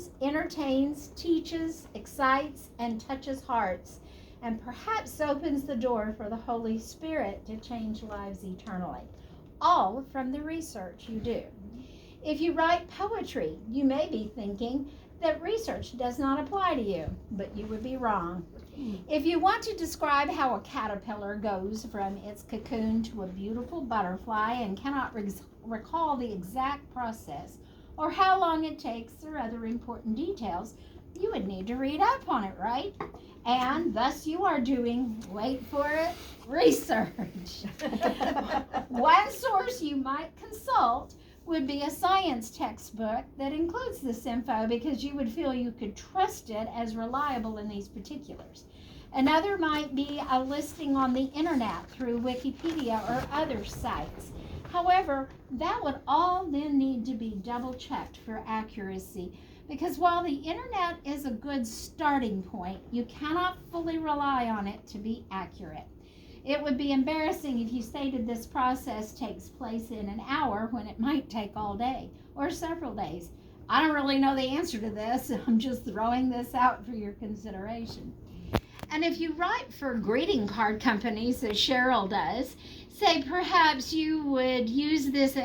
encourages, entertains, teaches, excites, and touches hearts, and perhaps opens the door for the Holy Spirit to change lives eternally. All from the research you do. If you write poetry, you may be thinking that research does not apply to you, but you would be wrong. If you want to describe how a caterpillar goes from its cocoon to a beautiful butterfly and cannot recall the exact process or how long it takes or other important details, you would need to read up on it, right? And thus you are doing, wait for it, research. One source you might consult would be a science textbook that includes this info because you would feel you could trust it as reliable in these particulars. Another might be a listing on the internet through Wikipedia or other sites. However, that would all then need to be double checked for accuracy, because while the internet is a good starting point, you cannot fully rely on it to be accurate. It would be embarrassing if you stated this process takes place in an hour when it might take all day or several days. I don't really know the answer to this. I'm just throwing this out for your consideration. And if you write for greeting card companies, as Cheryl does, say perhaps you would use this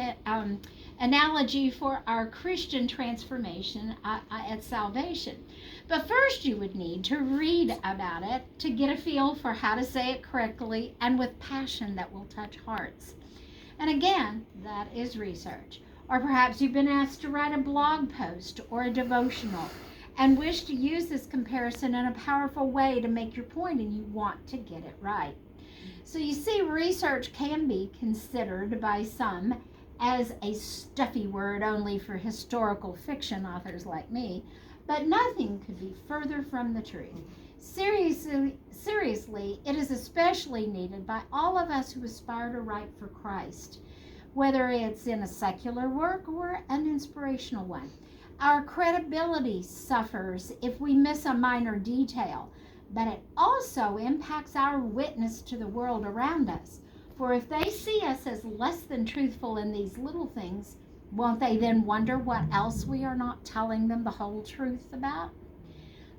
analogy for our Christian transformation at salvation. But first you would need to read about it to get a feel for how to say it correctly and with passion that will touch hearts. And again, that is research. Or perhaps you've been asked to write a blog post or a devotional and wish to use this comparison in a powerful way to make your point, and you want to get it right. So you see, research can be considered by some as a stuffy word only for historical fiction authors like me, but nothing could be further from the truth. Seriously, it is especially needed by all of us who aspire to write for Christ, whether it's in a secular work or an inspirational one. Our credibility suffers if we miss a minor detail, but it also impacts our witness to the world around us. For if they see us as less than truthful in these little things, won't they then wonder what else we are not telling them the whole truth about?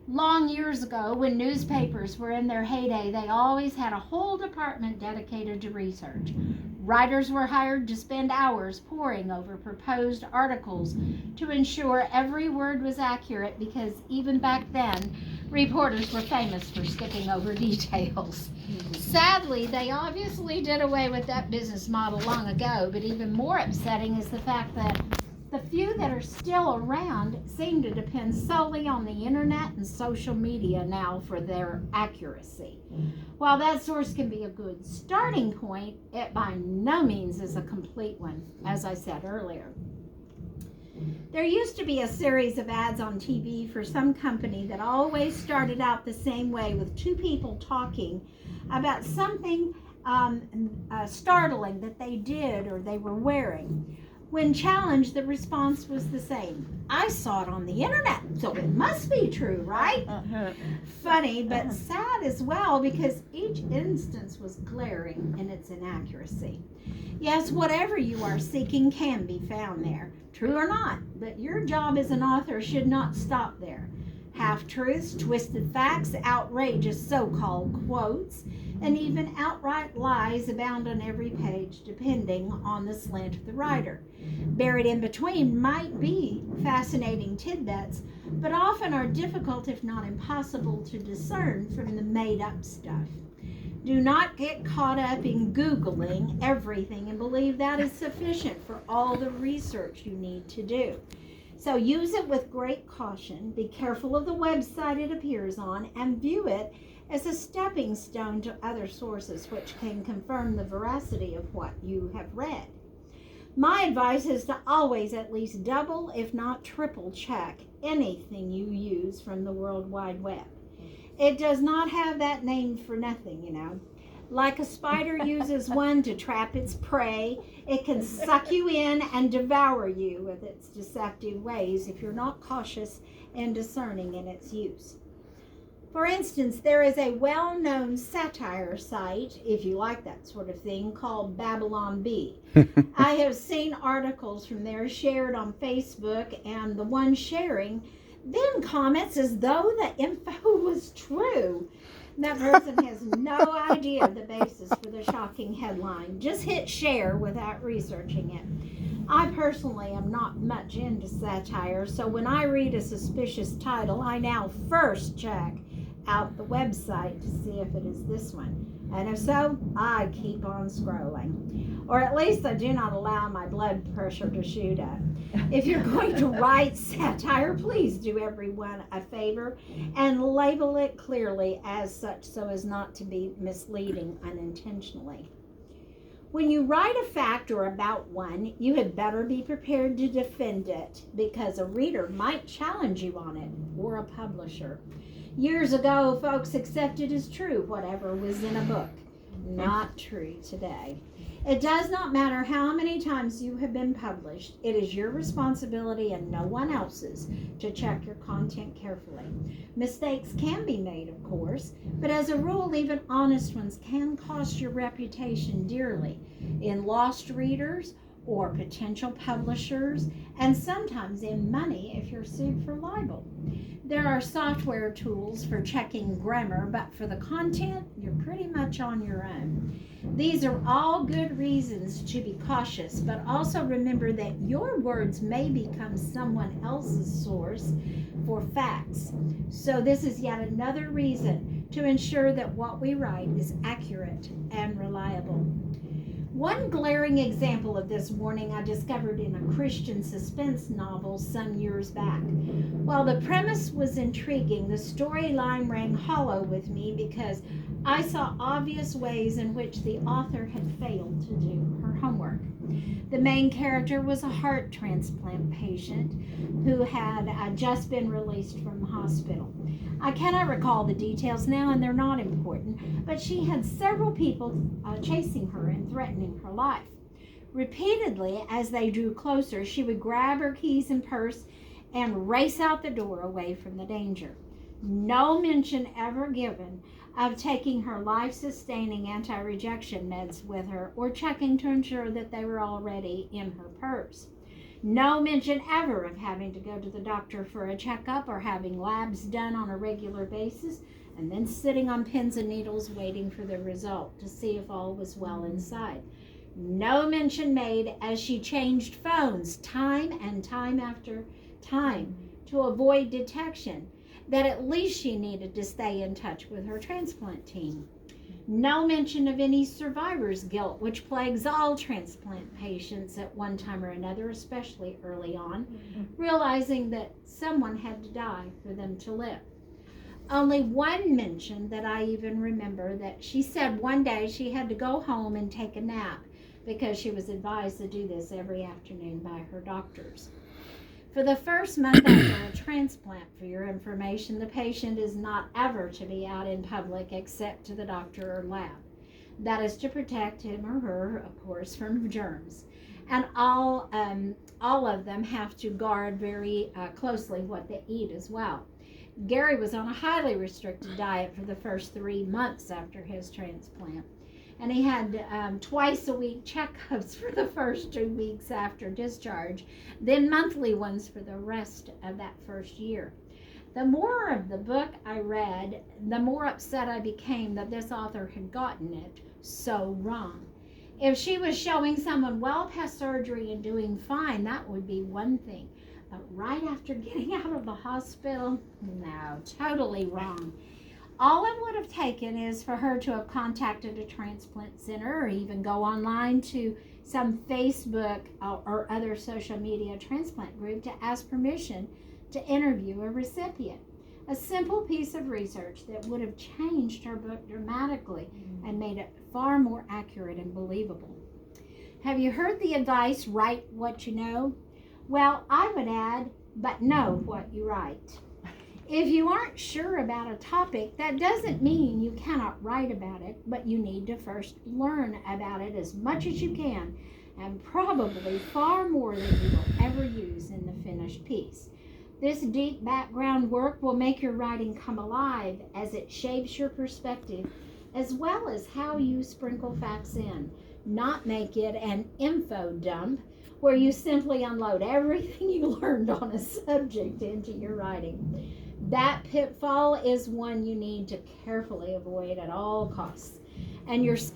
Long years ago, when newspapers were in their heyday, they always had a whole department dedicated to research. Writers were hired to spend hours poring over proposed articles to ensure every word was accurate, because even back then, reporters were famous for skipping over details. Sadly, they obviously did away with that business model long ago, but even more upsetting is the fact that the few that are still around seem to depend solely on the internet and social media now for their accuracy. While that source can be a good starting point, it by no means is a complete one, as I said earlier. There used to be a series of ads on TV for some company that always started out the same way, with two people talking about something startling that they did or they were wearing. When challenged, the response was the same. I saw it on the internet, so it must be true, right? Funny, but sad as well, because each instance was glaring in its inaccuracy. Yes, whatever you are seeking can be found there, true or not, but your job as an author should not stop there. Half-truths, twisted facts, outrageous so-called quotes, and even outright lies abound on every page, depending on the slant of the writer. Buried in between might be fascinating tidbits, but often are difficult, if not impossible, to discern from the made-up stuff. Do not get caught up in Googling everything and believe that is sufficient for all the research you need to do. So use it with great caution, be careful of the website it appears on, and view it as a stepping stone to other sources which can confirm the veracity of what you have read. My advice is to always at least double, if not triple, check anything you use from the World Wide Web. It does not have that name for nothing, you know. Like a spider uses one to trap its prey, it can suck you in and devour you with its deceptive ways if you're not cautious and discerning in its use. For instance, there is a well-known satire site, if you like that sort of thing, called Babylon Bee. I have seen articles from there shared on Facebook, and the one sharing then comments as though the info was true. That person has no idea the basis for the shocking headline. Just hit share without researching it. I personally am not much into satire, so when I read a suspicious title, I now first check out the website to see if it is this one. And if so, I keep on scrolling. Or at least I do not allow my blood pressure to shoot up. If you're going to write satire, please do everyone a favor and label it clearly as such so as not to be misleading unintentionally. When you write a fact or about one, you had better be prepared to defend it because a reader might challenge you on it, or a publisher. Years ago, folks accepted as true whatever was in a book. Not true today. It does not matter how many times you have been published. It is your responsibility and no one else's to check your content carefully. Mistakes can be made, of course, but as a rule, even honest ones can cost your reputation dearly in lost readers or potential publishers, and sometimes in money if you're sued for libel. There are software tools for checking grammar, but for the content, you're pretty much on your own. These are all good reasons to be cautious, but also remember that your words may become someone else's source for facts. So this is yet another reason to ensure that what we write is accurate and reliable. One glaring example of this warning I discovered in a Christian suspense novel some years back. While the premise was intriguing, the storyline rang hollow with me because I saw obvious ways in which the author had failed to do her homework. The main character was a heart transplant patient who had just been released from the hospital. I cannot recall the details now, and they're not important, but she had several people chasing her and threatening her life. Repeatedly, as they drew closer, she would grab her keys and purse and race out the door away from the danger. No mention ever given of taking her life-sustaining anti-rejection meds with her or checking to ensure that they were already in her purse. No mention ever of having to go to the doctor for a checkup or having labs done on a regular basis and then sitting on pins and needles waiting for the result to see if all was well inside. No mention made as she changed phones time and time after time to avoid detection that at least she needed to stay in touch with her transplant team. No mention of any survivor's guilt, which plagues all transplant patients at one time or another, especially early on, realizing that someone had to die for them to live. Only one mention that I even remember that she said one day she had to go home and take a nap because she was advised to do this every afternoon by her doctors. For the first month after a transplant, for your information, the patient is not ever to be out in public except to the doctor or lab. That is to protect him or her, of course, from germs. And all of them have to guard very closely what they eat as well. Gary was on a highly restricted diet for the first 3 months after his transplant. And he had twice a week checkups for the first 2 weeks after discharge, then monthly ones for the rest of that first year. The more of the book I read, the more upset I became that this author had gotten it so wrong. If she was showing someone well past surgery and doing fine, that would be one thing. But right after getting out of the hospital, no, totally wrong. All it would have taken is for her to have contacted a transplant center or even go online to some Facebook or other social media transplant group to ask permission to interview a recipient. A simple piece of research that would have changed her book dramatically and made it far more accurate and believable. Have you heard the advice, write what you know? Well, I would add, but know what you write. If you aren't sure about a topic, that doesn't mean you cannot write about it, but you need to first learn about it as much as you can, and probably far more than you will ever use in the finished piece. This deep background work will make your writing come alive as it shapes your perspective, as well as how you sprinkle facts in, not make it an info dump where you simply unload everything you learned on a subject into your writing. That pitfall is one you need to carefully avoid at all costs. And your